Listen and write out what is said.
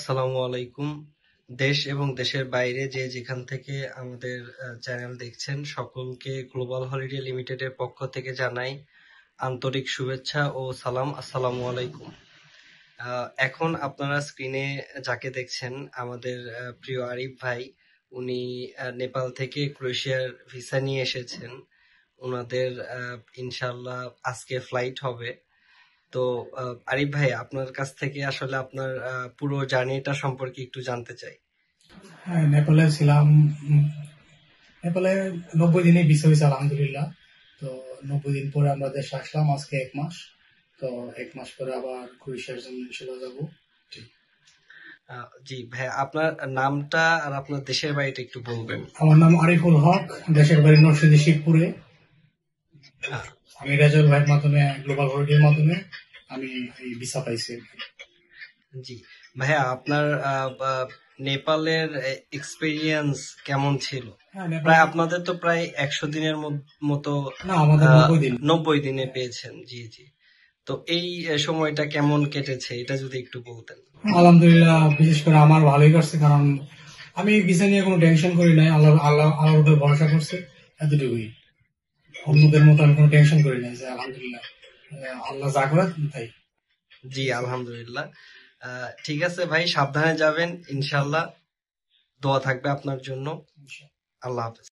আসসালামু আলাইকুম। দেশ এবং দেশের বাইরে যে যেখান থেকে আমাদের চ্যানেল দেখছেন সকলকে গ্লোবাল হলিডে লিমিটেডের পক্ষ থেকে জানাই আন্তরিক শুভেচ্ছা ও সালাম। আসসালামু আলাইকুম। এখন আপনারা স্ক্রিনে যাকে দেখছেন আমাদের প্রিয় আরিফ ভাই, উনি নেপাল থেকে ক্রোয়েশিয়ার ভিসা নিয়ে এসেছেন। ওনাদের ইনশাল্লাহ আজকে ফ্লাইট হবে। তো আরিফ ভাই, আপনার কাছ থেকে আসলে আপনার পুরো জার্নিটা সম্পর্কে একটু জানতে চাই। হ্যাঁ, নেপালে ছিলাম। নেপালে 90 দিনে ভিসা হয়েছে আলহামদুলিল্লাহ। তো 90 দিন পরে আমরা দেশে আসলাম, আজকে 1 মাস। তো 1 মাস পরে আবার ক্রোয়েশিয়ার জন্য ইনশাল্লাহ যাবো। জি ভাই, আপনার নামটা আর আপনার দেশের বাড়িটা একটু বলবেন। আমার নাম আরিফুল হক, দেশের বাড়ি নরসিংদী শিবপুরে। আমি রাজল ভাইয়ের মাধ্যমে, গ্লোবাল হলিডের মাধ্যমে আমি এই ভিসা পাইছি। জি ভাইয়া, আপনার নেপালের এক্সপেরিয়েন্স কেমন ছিল? প্রায় আপনাদের তো প্রায় 100 দিনের মতো, না, আমাদের 90 দিন। 90 দিনে পেয়েছেন। জি জি। তো এই সময়টা কেমন কেটেছে এটা যদি একটু বলতেন। আলহামদুলিল্লাহ, বিশেষ করে আমার ভালোই কাটছে, কারণ আমি ভিসা নিয়ে কোনো টেনশন করি নাই। আল্লাহ আল্লাহ আল্লাহর উপর ভরসা করছে, এতটুকুই। অন্যদের মতো আমি কোনো টেনশন করি নাই, যে আলহামদুলিল্লাহ আল্লাহ যা করে তাই। জি আলহামদুলিল্লাহ। ঠিক আছে ভাই, সাবধানে যাবেন ইনশাল্লাহ। দোয়া থাকবে আপনার জন্য। আল্লাহ হাফেজ।